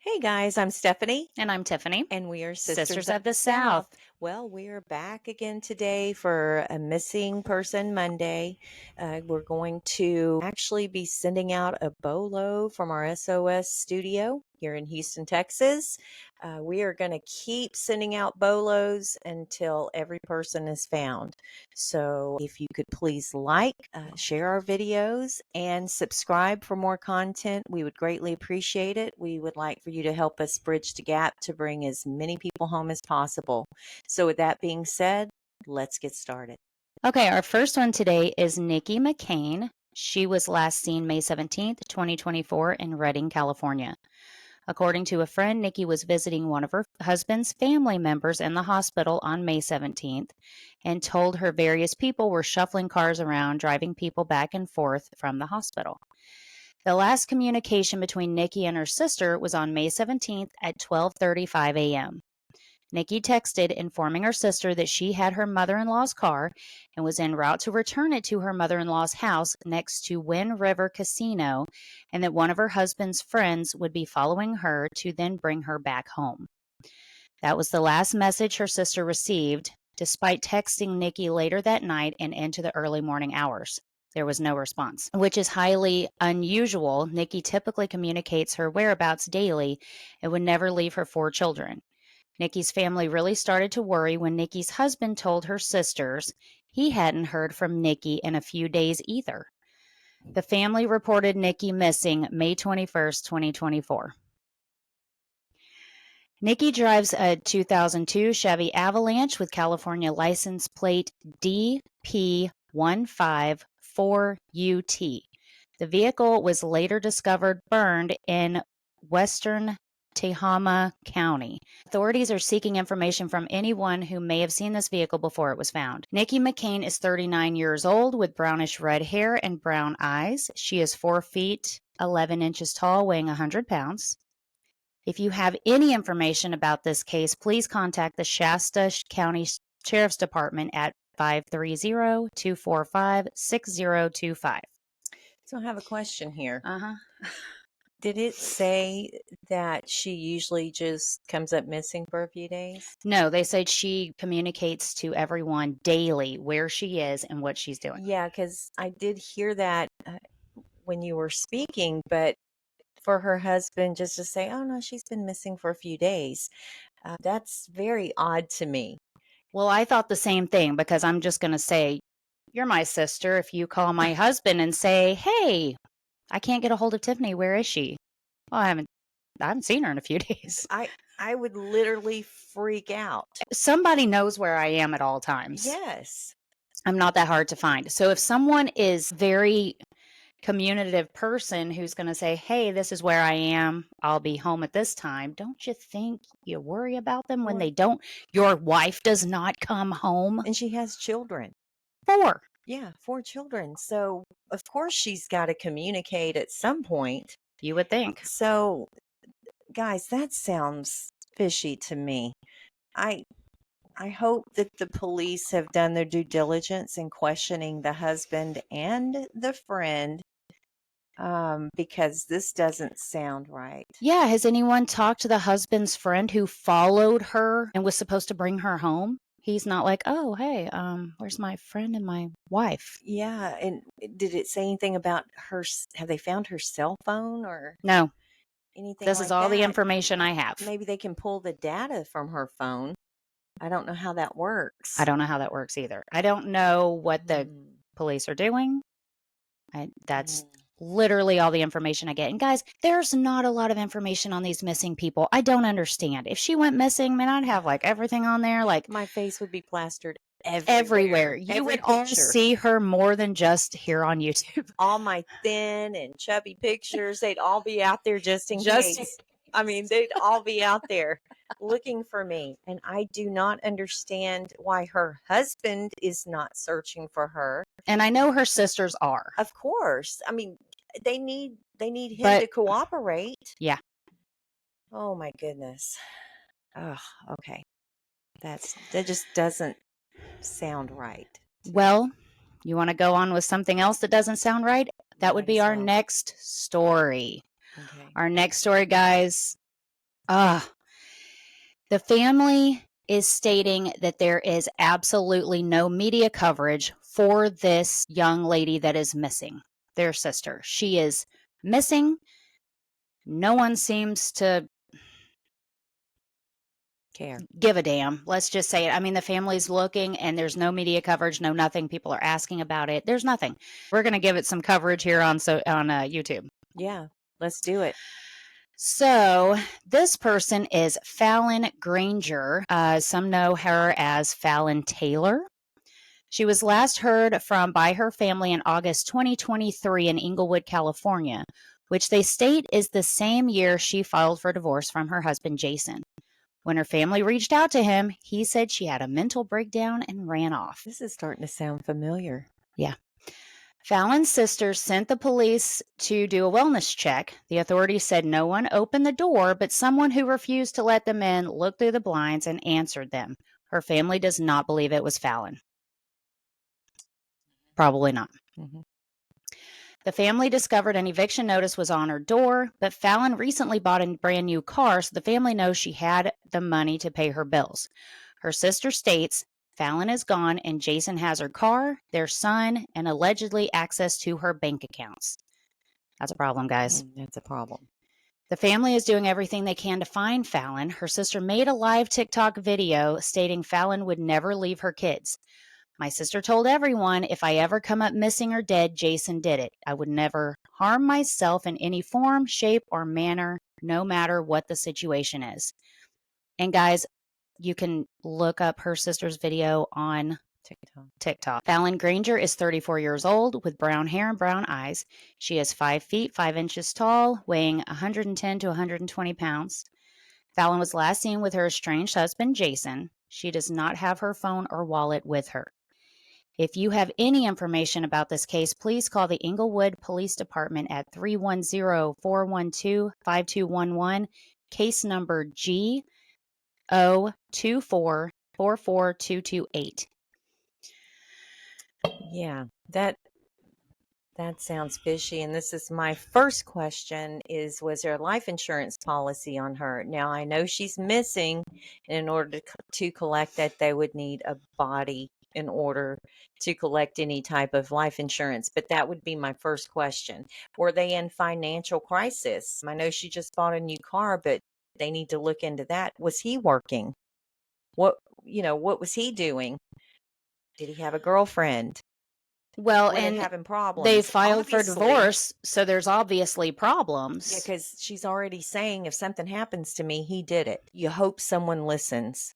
Hey guys, I'm Stephanie, And I'm Tiffany, and we are Sisters Sisters of of the the South. South. Well, we are back again today for a Missing Person Monday. We're going to actually be sending out a bolo from our SOS studio here in Houston, Texas. We are going to keep sending out bolos until every person is found. So if you could please share our videos, and subscribe for more content, we would greatly appreciate it. We would like for you to help us bridge the gap to bring as many people home as possible. So, with that being said, let's get started. Okay, our first one today is Nikki McCain. She was last seen May 17th, 2024, in Redding, California. According to a friend, Nikki was visiting one of her husband's family members in the hospital on May 17th and told her various people were shuffling cars around, driving people back and forth from the hospital. The last communication between Nikki and her sister was on May 17th at 12:35 a.m. Nikki texted informing her sister that she had her mother in law's car and was en route to return it to her mother in law's house next to Wind River Casino, and that one of her husband's friends would be following her to then bring her back home. That was the last message her sister received, despite texting Nikki later that night and into the early morning hours. There was no response, which is highly unusual. Nikki typically communicates her whereabouts daily and would never leave her four children. Nikki's family really started to worry when Nikki's husband told her sisters he hadn't heard from Nikki in a few days either. The family reported Nikki missing May 21st, 2024. Nikki drives a 2002 Chevy Avalanche with California license plate DP154UT. The vehicle was later discovered burned in western Tehama County. Authorities are seeking information from anyone who may have seen this vehicle before it was found. Nikki McCain is 39 years old with brownish red hair and brown eyes. She is 4 feet 11 inches tall, weighing 100 pounds. If you have any information about this case, please contact the Shasta County Sheriff's Department at 530-245-6025. So, I have a question here. Uh-huh. Did it say that she usually just comes up missing for a few days? No, they said she communicates to everyone daily where she is and what she's doing. Yeah, because I did hear that when you were speaking, but for her husband just to say, "Oh no, she's been missing for a few days." That's very odd to me. Well, I thought the same thing because I'm just going to say, you're my sister. If you call my husband and say, hey, I can't get a hold of Tiffany, where is she? Well, I haven't seen her in a few days. I would literally freak out. Somebody knows where I am at all times. Yes. I'm not that hard to find. So if someone is very communicative person who's going to say, "Hey, this is where I am. I'll be home at this time." Don't you think you worry about them when Well, they don't? Your wife does not come home. and she has children. 4. Yeah, four children. So of course she's got to communicate at some point. You would think. So guys, that sounds fishy to me. I I hope that the police have done their due diligence in questioning the husband and the friend, because this doesn't sound right. Yeah, has anyone talked to the husband's friend who followed her and was supposed to bring her home? He's not like, "Oh, hey, where's my friend and my wife?" Yeah, and did it say anything about her? Have they found her cell phone or No, anything this is like all the that? information I have. Maybe they can pull the data from her phone. I don't know how that I works. don't know how that works either. I don't know what the Hmm. police are doing. That's Mm. literally all the information I get. And guys, there's not a lot of information on these missing people. I don't understand. If she went missing, man, I'd have like everything on there, like My face would be plastered everywhere. everywhere, You every would all picture. see her more than just here on YouTube. All my thin and chubby pictures, they'd all be out there just in Just case. I mean, they'd all be out there looking for me. And I do not understand why her husband is not searching for her. and I know her sisters are. Of course. I mean, they need him But to cooperate. yeah. Oh my goodness. Oh, okay. That just doesn't sound right to me. Well, you want to go on with something else that doesn't sound right? That would Might be as our well. next story. Okay. Our next story, guys, The family is stating that there is absolutely no media coverage for this young lady that is missing, their sister. She is missing. No one seems to Care. give a damn. Let's just say it. I mean, the family's looking and there's no media coverage, no nothing. People are asking about it. There's nothing. We're going to give it some coverage here on YouTube. Yeah, let's do it. So this person is Fallon Granger. Some know her as Fallon Taylor. She was last heard from by her family in August 2023 in Inglewood, California, which they state is the same year she filed for divorce from her husband, Jason. When her family reached out to him, he said she had a mental breakdown and ran off. This is starting to sound familiar. Yeah. Fallon's sister sent the police to do a wellness check. The authorities said no one opened the door, but someone who refused to let them in looked through the blinds and answered them. Her family does not believe it was Fallon. Probably not. Mm-hmm. The family discovered an eviction notice was on her door, but Fallon recently bought a brand new car, so the family knows she had the money to pay her bills. Her sister states Fallon is gone and Jason has her car, their son, and allegedly access to her bank accounts. That's a problem, guys. That's a problem. The family is doing everything they can to find Fallon. Her sister made a live TikTok video stating Fallon would never leave her kids. My sister told everyone if I ever come up missing or dead, Jason did it. I would never harm myself in any form, shape, or manner, no matter what the situation is. And guys, you can look up her sister's video on TikTok. Fallon Granger is 34 years old with brown hair and brown eyes. She is 5 feet 5 inches tall, weighing 110 to 120 pounds. Fallon was last seen with her estranged husband, Jason. She does not have her phone or wallet with her. If you have any information about this case, please call the Inglewood Police Department at 310-412-5211, case number G024442228. Yeah, that sounds fishy. And this is my first question is, was there a life insurance policy on her? Now, I know she's missing, and in order to collect that, they would need a body in order to collect any type of life insurance. But that would be my first question. Were they in financial crisis? I know she just bought a new car, but they need to look into that. Was he working? What was he doing? Did he have a girlfriend? Well, Were they and having they problems? filed for Obviously, divorce, so there's obviously yeah, problems. because she's already saying if something happens to me, he did it. You hope someone listens.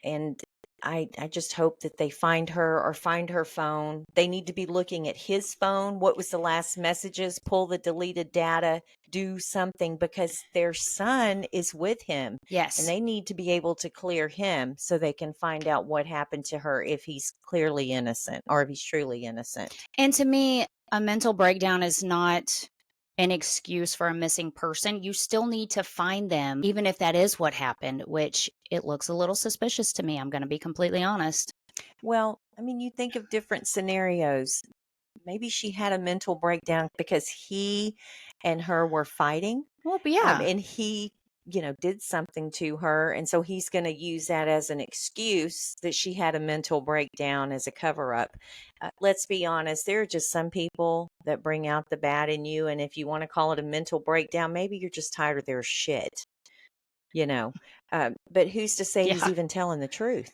And I just hope that they find her or find her phone. They need to be looking at his phone. What was the last messages? Pull the deleted data, do something because their son is with him. And Yes. they need to be able to clear him so they can find out what happened to her if he's clearly innocent or if he's truly innocent. And to me, a mental breakdown is not an excuse for a missing person. You still need to find them, even if that is what happened, which it looks a little suspicious to me. I'm going to be completely honest. Well, I mean, you think of different scenarios. Maybe she had a mental breakdown because he and her were fighting. Well, but yeah. And he, did something to her. And so he's going to use that as an excuse that she had a mental breakdown as a cover up. Let's be honest, there are just some people that bring out the bad in you. And if you want to call it a mental breakdown, maybe you're just tired of their shit, you know. But who's to say he's Yeah. even telling the truth?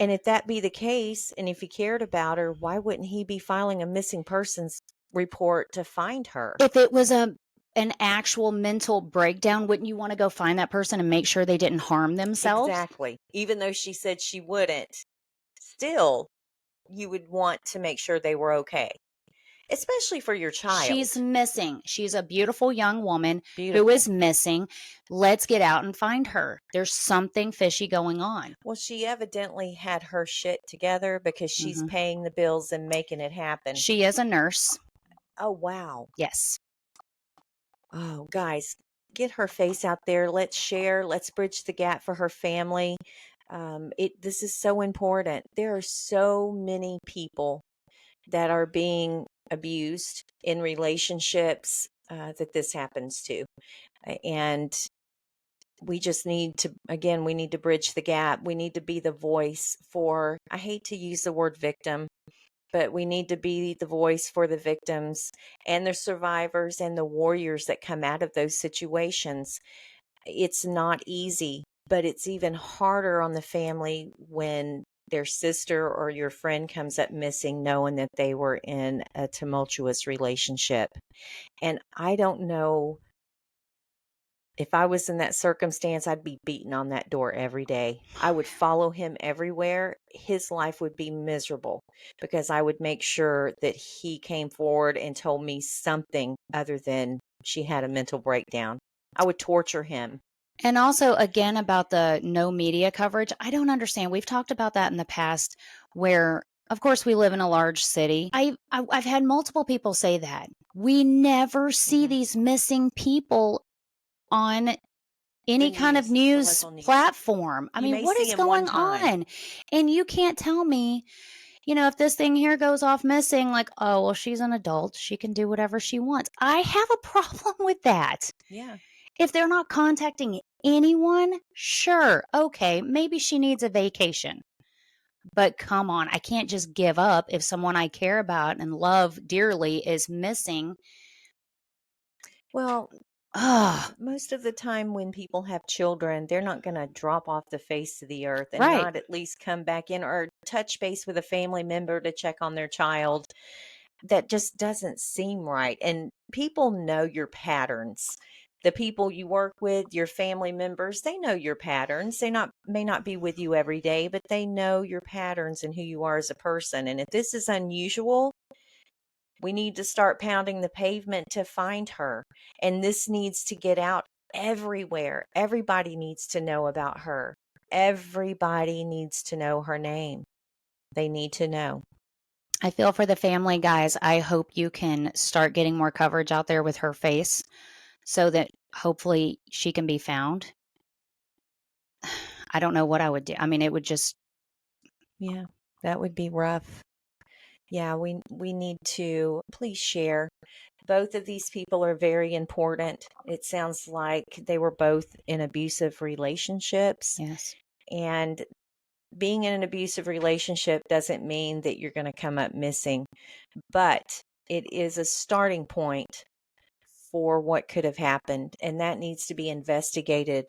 And if that be the case, and if he cared about her, why wouldn't he be filing a missing persons report to find her? If it was an actual mental breakdown, wouldn't you want to go find that person and make sure they didn't harm themselves? Exactly. Even though she said she wouldn't, still, you would want to make sure they were okay, especially for your child. She's missing. She's a beautiful young woman Beautiful. who is missing. Let's get out and find her. There's something fishy going on. Well, she evidently had her shit together because she's paying the bills and making it happen. She is a nurse. Oh, wow. Yes. Oh, guys, get her face out there. Let's share. Let's bridge the gap for her family. This is so important. There are so many people that are being abused in relationships that this happens to. And we just need to, again, we need to bridge the gap. We need to be the voice for, I hate to use the word victim, but we need to be the voice for the victims and the survivors and the warriors that come out of those situations. It's not easy, but it's even harder on the family when their sister or your friend comes up missing, knowing that they were in a tumultuous relationship. And I don't know, if I was in that circumstance, I'd be beating on that door every day. I would follow him everywhere. His life would be miserable because I would make sure that he came forward and told me something other than she had a mental breakdown. I would torture him. And also, again, about the no media coverage, I don't understand. We've talked about that in the past where, of course, we live in a large city. I've had multiple people say that. We never see Mhm. these missing people on The any kind of news, the news local news. platform. I You mean, may what see is him one going time. on? And you can't tell me, if this thing here goes off missing, like, oh, well, she's an adult. She can do whatever she wants. I have a problem with that. Yeah. If they're not contacting anyone, sure, okay, maybe she needs a vacation. But come on, I can't just give up if someone I care about and love dearly is missing. Well, Ugh, most of the time when people have children, they're not going to drop off the face of the earth and right. not at least come back in or touch base with a family member to check on their child. That just doesn't seem right. And people know your patterns. The people you work with, your family members, they know your patterns. They not may not be with you every day, but they know your patterns and who you are as a person. And if this is unusual, we need to start pounding the pavement to find her. And this needs to get out everywhere. Everybody needs to know about her. Everybody needs to know her name. They need to know. I feel for the family, guys. I hope you can start getting more coverage out there with her face so that hopefully she can be found. I don't know what I would do. I mean, it would just, Yeah, that would be rough. Yeah, we need to please share. Both of these people are very important. It sounds like they were both in abusive relationships, yes. and being in an abusive relationship doesn't mean that you're going to come up missing, but it is a starting point for what could have happened, and that needs to be investigated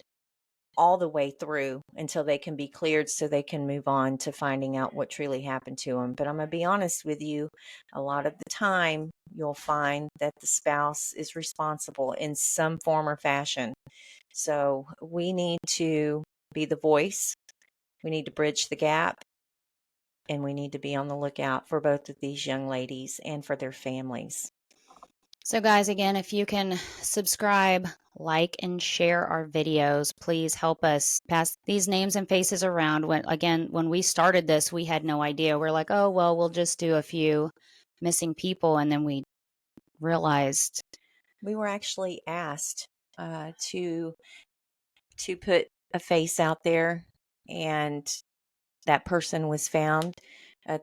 all the way through until they can be cleared so they can move on to finding out what truly happened to them. But I'm going to be honest with you, a lot of the time you'll find that the spouse is responsible in some form or fashion. So we need to be the voice, we need to bridge the gap, and we need to be on the lookout for both of these young ladies and for their families. So, guys, again, if you can subscribe, like, and share our videos, please help us pass these names and faces around. When we started this, we had no idea. We're like, oh, well, we'll just do a few missing people. And then we realized, We were actually asked to put a face out there, and that person was found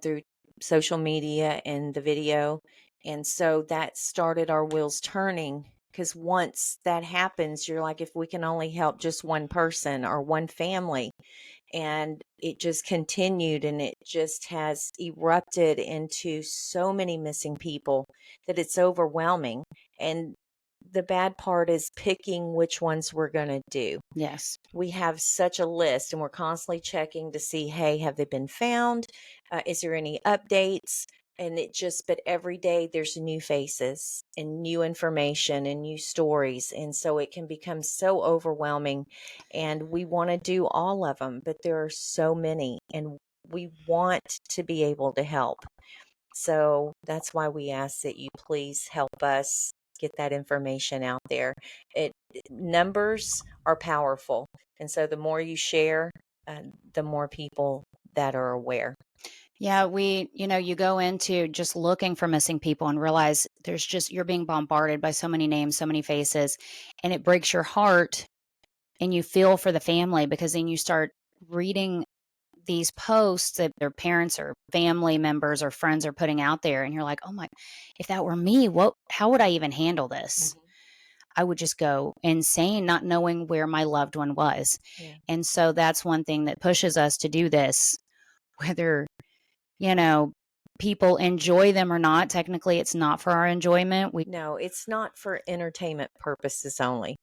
through social media and the video. And so that started our wheels turning, because once that happens, you're like, if we can only help just one person or one family. And it just continued, and it just has erupted into so many missing people that it's overwhelming. And the bad part is picking which ones we're going to do. yes. We have such a list, and we're constantly checking to see, hey, have they been found? Is there any updates? And but every day there's new faces and new information and new stories. And so it can become so overwhelming. And we want to do all of them, but there are so many, and we want to be able to help. So that's why we ask that you please help us get that information out there. Numbers are powerful, and so the more you share, the more people that are aware. Yeah, you go into just looking for missing people and realize you're being bombarded by so many names, so many faces, and it breaks your heart and you feel for the family because then you start reading these posts that their parents or family members or friends are putting out there and you're like, "Oh my, if that were me, how would I even handle this?" Mhm. I would just go insane not knowing where my loved one was. Yeah. And so that's one thing that pushes us to do this, whether, you know, people enjoy them or not. Technically, it's not for our enjoyment. No, it's not for entertainment purposes only.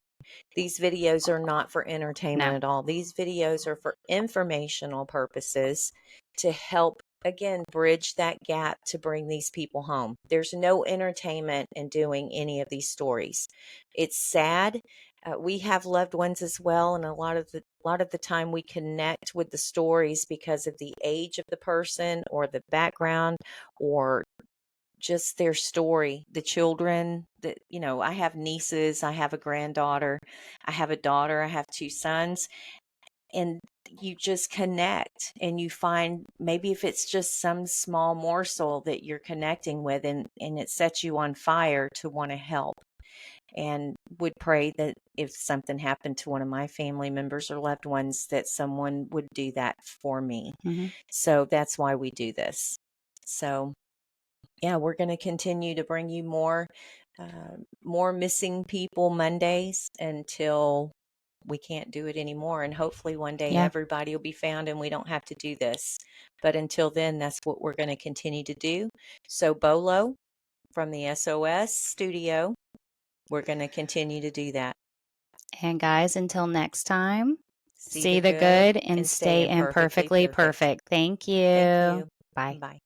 These videos are not for entertainment No. at all. These videos are for informational purposes to help, again, bridge that gap to bring these people home. There's no entertainment in doing any of these stories. It's sad. We have loved ones as well, and a lot of the time we connect with the stories because of the age of the person or the background or just their story, the children that, I have nieces, I have a granddaughter, I have a daughter, I have two sons, and you just connect and you find maybe if it's just some small morsel that you're connecting with and it sets you on fire to want to help and would pray that if something happened to one of my family members or loved ones that someone would do that for me. Mm-hmm. So that's why we do this. So yeah, we're going to continue to bring you more missing people Mondays until we can't do it anymore. And hopefully one day Yeah. everybody will be found and we don't have to do this. But until then, that's what we're going to continue to do. So Bolo from the SOS studio, we're going to continue to do that. And guys, until next time, See see the the good good and and stay stay imperfectly imperfectly perfect. perfect. Thank Thank you. you. Bye. Bye.